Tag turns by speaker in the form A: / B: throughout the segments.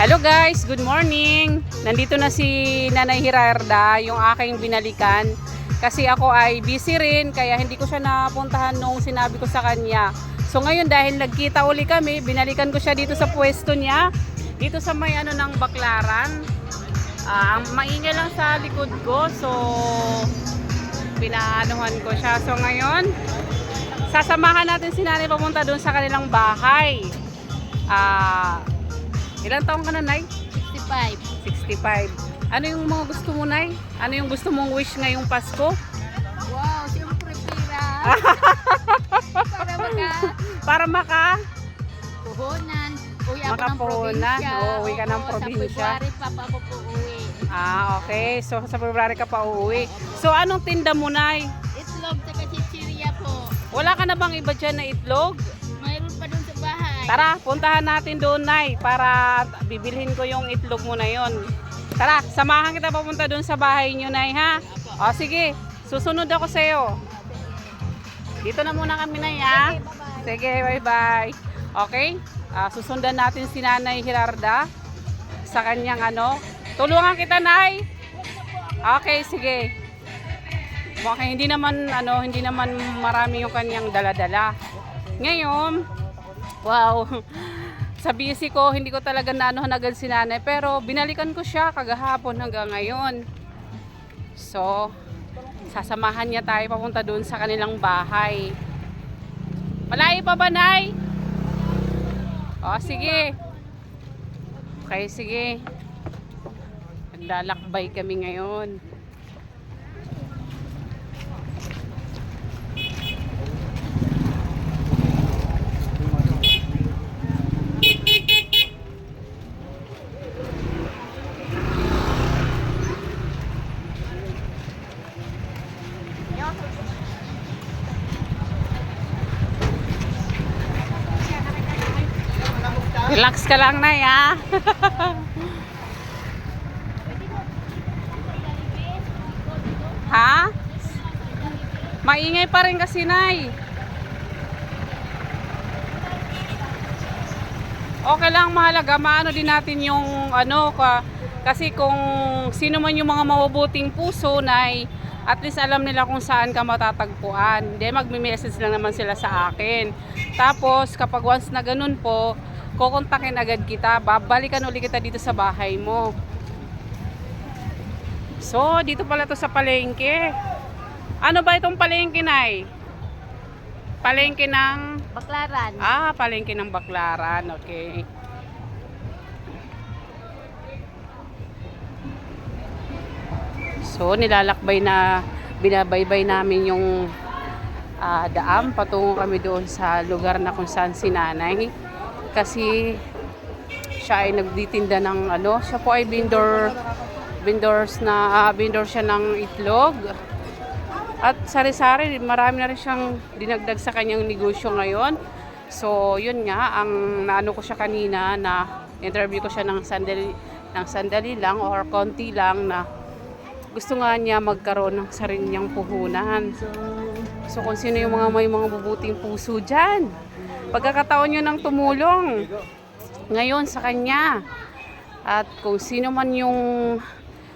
A: Hello guys, good morning. Nandito na si Nanay Gerarda, yung aking binalikan. Kasi ako ay busy rin, kaya hindi ko siya napuntahan nung sinabi ko sa kanya. So ngayon dahil nagkita uli kami, binalikan ko siya dito sa pwesto niya. Dito sa may ng Baklaran. Ang maingay lang sa likod ko, so pinaanuhan ko siya. So ngayon, sasamahan natin si Nanay papunta doon sa kanilang bahay. Ilang taong ka na, Nay?
B: 65.
A: 65. Ano yung mga gusto mo, Nay? Ano yung gusto mong wish ngayong Pasko?
B: Wow, siyempre pira.
A: Para maka?
B: Puhunan. Uwi ako ng
A: Makapuhunan.
B: probinsya.
A: Oo, uwi ka ng
B: Oo,
A: probinsya.
B: Sa February pa ako po uwi.
A: Okay. So, sa February ka pa uuwi. So, anong tinda mo, Nay?
B: Itlog sa chichirya po.
A: Wala ka na bang iba dyan na itlog?
B: Mayroon pa dun sa bahay.
A: Tara, puntahan natin doon, Nay, para bibilhin ko yung itlog mo na yon. Tara, samahan kita papunta doon sa bahay nyo, Nay, ha? O, sige. Susunod ako sa'yo. Dito na muna kami, Nay, ha? Sige, bye-bye. Okay? Susundan natin si Nanay Gerarda sa kanyang Tulungan kita, Nay. Okay, sige. Okay, hindi naman marami yung kanyang dala-dala. Ngayon, wow. Sa busy ko, hindi ko talaga naanohan agad si Nanay, pero binalikan ko siya kagahapon hanggang ngayon. So, sasamahan niya tayo papunta doon sa kanilang bahay. Malayo pa ba, Nay? O, sige. Okay, sige. Naglalakbay kami ngayon. Relax ka lang, Nay, ha? Ha? Maingay pa rin kasi, Nay. Okay lang, mahalaga. Maano din natin yung kasi kung sino man yung mga mabubuting puso, Nay, at least alam nila kung saan ka matatagpuan. Hindi, magme-message lang naman sila sa akin. Tapos, kapag once na ganun po, kukontakin agad kita. Babalikan uli kita dito sa bahay mo. So, dito pala to sa palengke. Ano ba itong palengke, Nay? Palengke ng
B: Baklaran.
A: palengke ng Baklaran. Okay. So, binabaybay namin yung daan. Patungo kami doon sa lugar na kung saan si Nanay. Kasi siya ay nagtitinda ng siya po ay vendor siya ng itlog. At sari-sari, marami na rin siyang dinagdag sa kanyang negosyo ngayon. So, yun nga, ang naano ko siya kanina, na interview ko siya ng sandali lang or konti lang, na gusto nga niya magkaroon ng sarili niyang puhunan. So, kung sino yung may mga bubuting puso dyan, pagkakataon niyo ng tumulong ngayon sa kanya. At kung sino man yung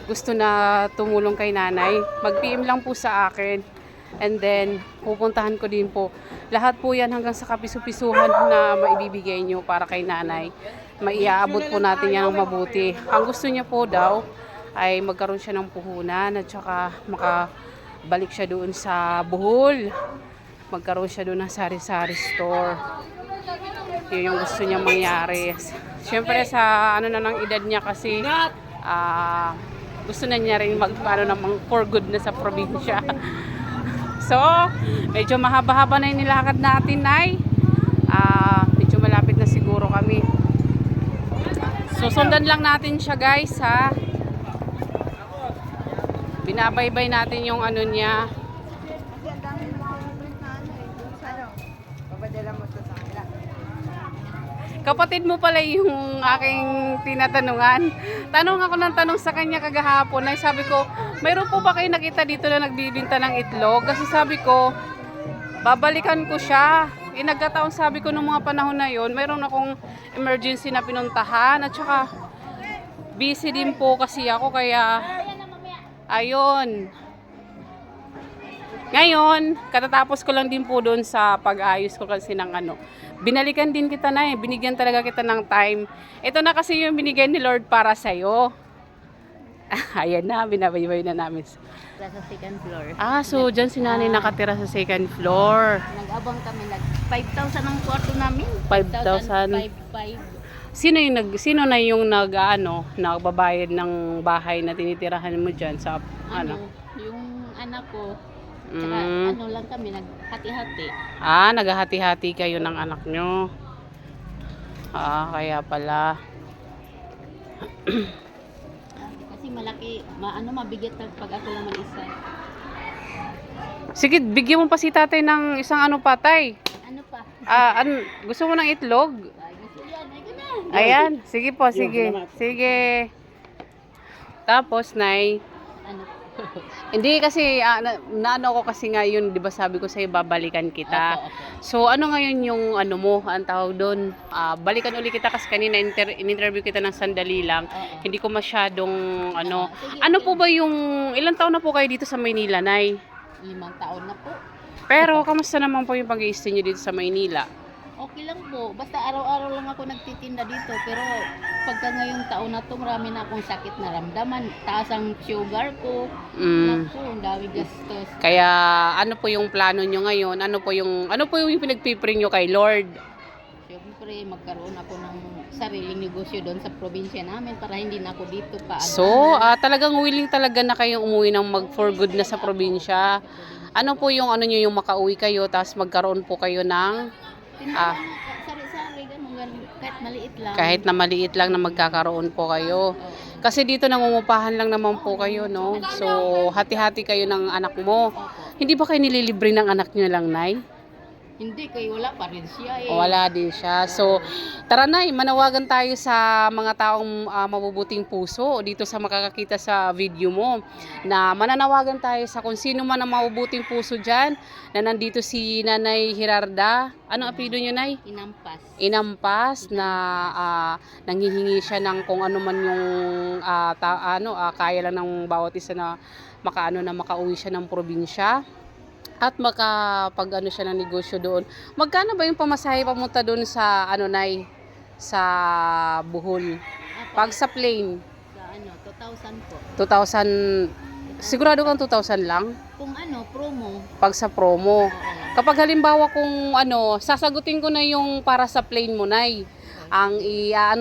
A: gusto na tumulong kay Nanay, mag-PM lang po sa akin. And then, pupuntahan ko din po. Lahat po yan hanggang sa kapiso-pisuhan na maibibigay nyo para kay Nanay. Maiaabot po natin yan ng mabuti. Ang gusto niya po daw ay magkaroon siya ng puhunan at saka makabalik siya doon sa Bohol. Magkaroon siya doon ng sari-sari store. Yun yung gusto niya mangyari. Siyempre sa ng edad niya kasi gusto na niya rin namang for good na sa probinsya. So, medyo mahaba-haba na yung nilakad natin, Nay. Medyo malapit na siguro kami. Susundan lang natin siya, guys, ha. Binabaybay natin yung niya. Kapatid mo pala yung aking tinatanungan. Tanong ako ng tanong sa kanya kagahapon. Ay sabi ko, mayroon po ba kayo nakita dito na nagbibinta ng itlog? Kasi sabi ko, babalikan ko siya. Nagkataon sabi ko nung mga panahon na yon, mayroon akong emergency na pinuntahan. At saka busy din po kasi ako kaya ayun. Ngayon, katatapos ko lang din po doon sa pag-ayos ko kasi ng ano. Binalikan din kita na eh. Binigyan talaga kita ng time. Ito na kasi yung binigay ni Lord para sa'yo. Ayan na, binabaybay na namin.
B: Sa second floor.
A: So dyan si nanay nakatira sa second floor.
B: Nag-abang kami, 5,000 ang kwarto namin.
A: 5,000.
B: 5,500.
A: Sino na yung nagbabayad ng bahay na tinitirahan mo dyan sa
B: Yung anak ko, tsaka lang kami, naghati-hati.
A: Naghahati-hati kayo ng anak nyo. Kaya pala.
B: Kasi malaki, mabigat pag ako lang mag-isa.
A: Sige, bigyan mo pa si tatay ng isang patay.
B: Ano pa?
A: Gusto mo ng itlog?
B: Gusto yan, ay na.
A: Ayan, sige po, sige. Sige. Tapos, Nay,
B: Ano?
A: hindi kasi, naano ko kasi ngayon, di ba sabi ko sa'yo, babalikan kita.
B: Opo.
A: So, ano ngayon yung ang tawag doon? Balikan uli kita kasi kanina in-interview kita ng sandali lang.
B: Oo.
A: Hindi ko masyadong,
B: Sige,
A: ano po ba ilang taon na po kayo dito sa Maynila, Nay?
B: 5 taon na po.
A: Pero, kamusta naman po yung pag-i-stay nyo dito sa Maynila?
B: Okay lang po. Basta araw-araw lang ako nagtitinda dito. Pero pagka ngayong taon na to, marami na akong sakit na ramdaman. Taas ang sugar ko. Naku, ang dami gastos.
A: Kaya, ano po yung plano nyo ngayon? Ano po yung pinagpipring nyo kay Lord?
B: Siyempre, magkaroon ako ng sariling negosyo doon sa probinsya namin para hindi na ako dito pa.
A: So, talagang willing talaga na kayong umuwi ng for good na sa probinsya. Ano po yung nyo yung makauwi kayo, tapos magkaroon po kayo ng
B: Sari-sari, kahit maliit lang.
A: kahit na maliit lang na magkakaroon po kayo. Kasi dito nangungupahan lang naman po kayo, no? So, hati-hati kayo ng anak mo. Hindi ba kayo nililibre ng anak nyo lang, Nay?
B: Hindi, kayo wala pa rin siya eh.
A: Wala din siya. So, tara Nay, manawagan tayo sa mga taong mabubuting puso dito sa makakakita sa video mo. Na mananawagan tayo sa kung sino man ang mabubuting puso dyan na nandito si Nanay Gerarda. Ano apelyido niyo, Nay? Inampas na nanghihingi siya ng kung ano man yung kaya lang ng bawat isa na makauwi siya ng probinsya. At makapag siya ng negosyo doon. Magkano ba yung pamasahe pamunta doon sa Nay? Sa Bohol? Pag sa plane?
B: Sa 2,000 po.
A: 2,000. Sigurado kang 2,000 lang?
B: Kung promo.
A: Pag sa promo.
B: Oo.
A: Kapag halimbawa kung sasagutin ko na yung para sa plane mo, Nay. Ang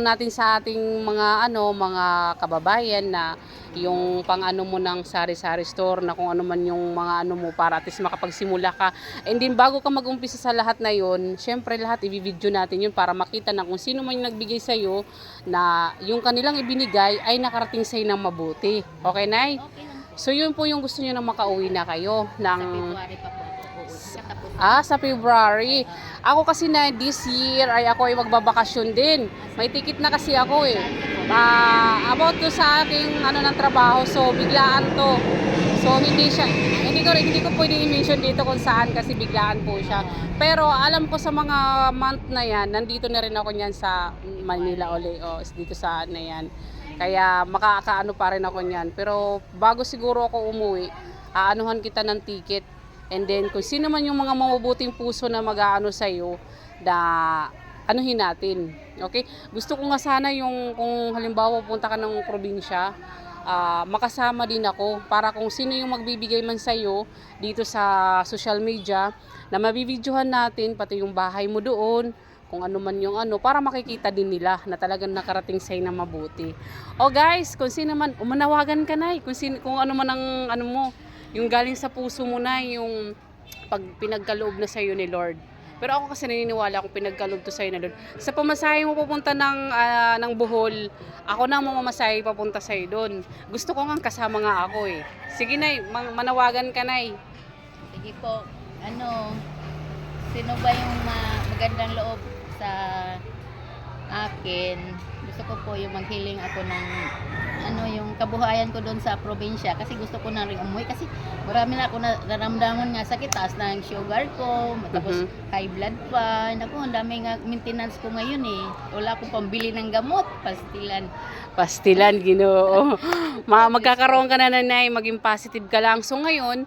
A: natin sa ating mga kababayan na yung mo ng sari-sari store na kung ano man yung mga mo para at least makapagsimula ka. And then bago ka mag-umpisa sa lahat na yun, syempre lahat i-video natin yun para makita na kung sino man yung nagbigay sa'yo na yung kanilang ibinigay ay nakarating sa'yo ng mabuti. Okay, Nay?
B: Okay lang po.
A: So yun po yung gusto nyo na makauwi na kayo ng
B: Sa February pa po. Katapos.
A: sa February. Ako kasi na this year ay ako ay magbabakasyon din. May ticket na kasi ako eh. About to sa aking ng trabaho. So biglaan to. So hindi ko pwedeng i-mention dito kung saan kasi biglaan po siya. Pero alam ko sa mga month na yan, nandito na rin ako niyan sa Manila uli. Dito sa yan. Kaya makakaano pa rin ako niyan. Pero bago siguro ako umuwi, aanuhan kita ng ticket. And then, kung sino man yung mga mabubuting puso na mag-aano sa'yo, na anuhin natin. Okay? Gusto ko nga sana yung, kung halimbawa punta ka ng probinsya, makasama din ako para kung sino yung magbibigay man sa'yo dito sa social media, na mabibidyohan natin, pati yung bahay mo doon, kung ano man yung para makikita din nila na talagang nakarating sa'yo na mabuti. Guys, kung sino man, umanawagan ka na kung ano man ang mo, yung galing sa puso mo na, yung pag pinagkaloob na sa'yo ni Lord. Pero ako kasi naniniwala kung pinagkaloob to sa'yo ni Lord. Sa pamasahe mo pupunta ng Bohol, ako na mamamasahe papunta sa'yo doon. Gusto ko nga kasama nga ako eh. Sige Nay, manawagan ka Nay.
B: Sige po. Sino ba yung magandang loob sa akin? gusto ko po yung maghiling ako ng yung kabuhayan ko doon sa probinsya kasi gusto ko na rin umuwi kasi marami na ako nararamdaman nga sakit, taas na yung sugar ko, tapos high blood pa. Naku, ang dami nga maintenance ko ngayon eh. Wala akong pambili ng gamot, pastilan.
A: Pastilan, Ginoo. Magkakaroon ka na, Nay, maging positive ka lang. So ngayon,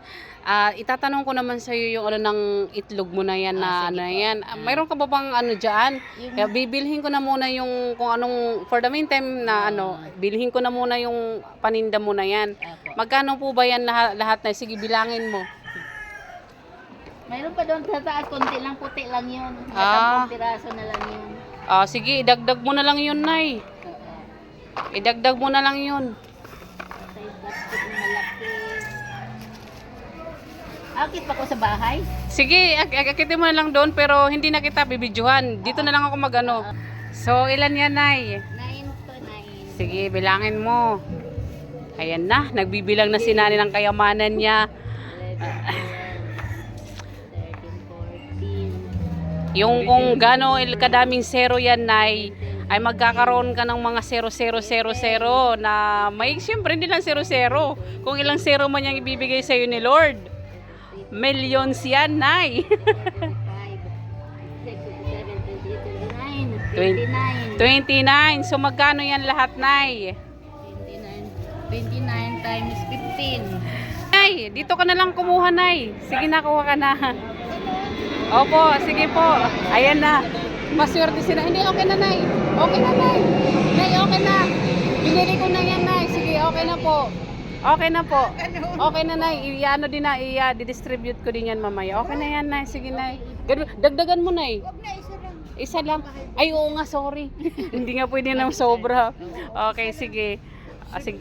A: itatanong ko naman sa iyo yung ng itlog mo na yan na
B: sige po.
A: yan. Mayroon ka ba bang diyan? Kaya bibilhin ko na muna yung kung anong for the meantime na bilhin ko na muna yung paninda mo na yan.
B: Apo.
A: Magkano po ba yan lahat na? Sige, bilangin mo.
B: Mayroon pa doon sa taas, konti lang, puti lang yun.
A: Ah.
B: 10 piraso na lang yun.
A: Sige, idagdag mo na lang yun, Nay. Idagdag mo na lang yun.
B: Sa plastic na malaki. Akit pa ko sa bahay.
A: Sige, akitin mo na lang doon pero hindi na kita bibidyohan. Dito na lang ako magano. So, ilan yan, Nay?
B: 9 to 9.
A: Sige, bilangin mo. Ayan na, nagbibilang na si Nani ng kayamanan niya.
B: 11, 12, 13, 14.
A: Yung kung gano kadaming zero yan, Nay, ay magkakaroon ka ng mga 0, 0, 0, 0 na may siyempre hindi lang 0, 0. Kung ilang zero man yung ibibigay sa ni Lord. Millions yan, Nay.
B: 29.
A: 29. So magkano yan lahat, Nay?
B: 29 times 15.
A: Nay, dito ka na lang kumuha, Nay. Sige na, kuha ka na. Opo, sige po. Ayan na. Maswerte sila. Hindi, okay na, Nay. Okay na, Nay. Nay, okay na. Binili ko na yan, Nay. Sige, okay na po. Okay na po. Okay na, Nay. I-ano din na, i-distribute ko din yan mamaya. Okay na yan, Nay. Sige, Nay. Dagdagan mo, Nay. Isa lang. Ay, oo nga, sorry. Hindi nga pwede ng sobra. Okay, sige. Sige.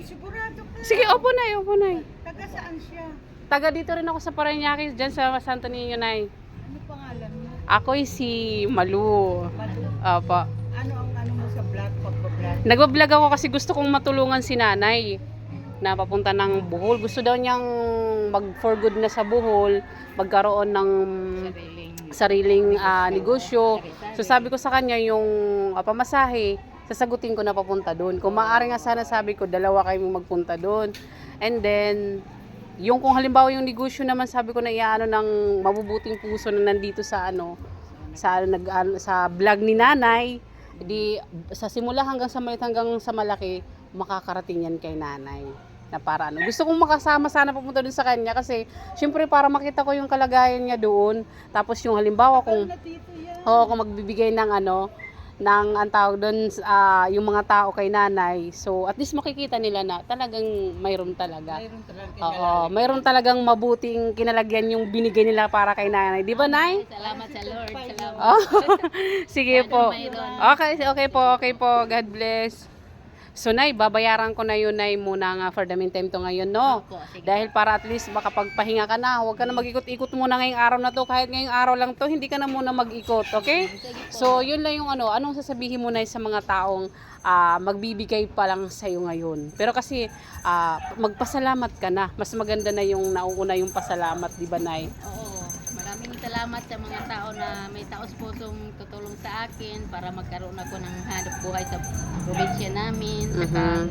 A: Sige, opo, Nay. Opo, Nay.
C: Taga saan siya?
A: Taga dito rin ako sa Parañaque, dyan sa Santo Niño, Nay.
C: Ano pangalan mo?
A: Ako'y si Malu.
C: Madu.
A: Opo.
C: Ano ang ano mo sa vlog, pagpa-vlog?
A: Nagbablog ako kasi gusto kong matulungan si Nanay na papunta ng Bohol. Gusto daw niyang mag-for good na sa Bohol, magkaroon ng sariling negosyo. So sabi ko sa kanya yung pamasahe, sasagutin ko na papunta doon. Kung maaari nga sana sabi ko, dalawa kayong magpunta doon. And then, yung kung halimbawa yung negosyo naman sabi ko na iano ng mabubuting puso na nandito sa sa vlog ni Nanay, di sa simula hanggang sa maliit hanggang sa malaki, makakarating yan kay Nanay. Na para ano. Gusto kong makasama sana papunta doon sa kanya kasi syempre para makita ko yung kalagayan niya doon. Tapos yung halimbawa kung kung magbibigay ng ng ang tawag doon yung mga tao kay Nanay. So at least makikita nila na talagang mayroon talaga.
C: Mayroon talaga.
A: Oo, mayroon talagang mabuting kinalagyan yung binigay nila para kay Nanay. Di ba, Nay?
B: Salamat sa Lord. Salamat.
A: Oh, sige po.
B: Mayroon.
A: Okay po. God bless. So, Nay, babayaran ko na yun, Nay, muna nga for the meantime to ngayon, no?
B: Opo, sige.
A: Dahil para at least makapagpahinga ka na, huwag ka na mag-ikot-ikot muna ngayong araw na to. Kahit ngayong araw lang to, hindi ka na muna mag-ikot, okay?
B: Sige po.
A: So, yun lang yung anong sasabihin mo, Nay, sa mga taong magbibigay pa lang sa'yo ngayon. Pero kasi, magpasalamat ka na. Mas maganda na yung nauuna yung pasalamat, di ba, Nay?
B: Oo. Maraming salamat sa mga tao na may taos pusong tutulong sa akin para magkaroon ako ng hanap buhay sa probinsya namin. Saka,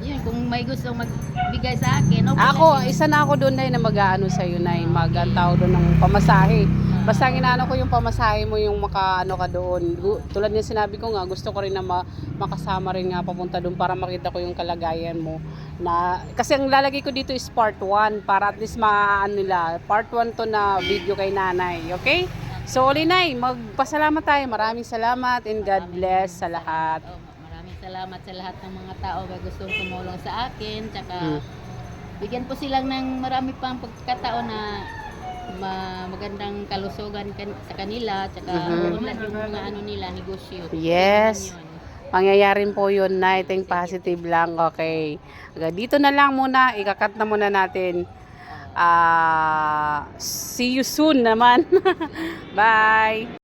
B: yun, kung may gusto magbigay sa akin, okay
A: Ako,
B: lang yun.
A: isa na ako doon, Nay, na mag-aano sa'yo, Nay. Mag-antaw doon ng pamasahe. Basta ang inaano ko yung pamasahe mo yung maka-ano ka doon. Tulad niya sinabi ko nga, gusto ko rin na makasama rin nga papunta doon para makita ko yung kalagayan mo. Kasi ang lalagay ko dito is part 1 para at least nila. Part 1 to na video kay Nanay. Okay? So, uli, Nay, magpasalamat tayo. Maraming salamat and God bless sa lahat.
B: Maraming salamat sa lahat ng mga tao na gustong tumulong sa akin. Tsaka, bigyan po silang ng marami pang pagkataon na magandang kalusugan sa kanila. Tsaka, unlad yung mga nila, negosyo.
A: Yes.
B: Yun.
A: Pangyayarin po yun, Nay. Think positive lang. Okay. Dito na lang muna. Ikakat na muna natin. See you soon naman. Bye.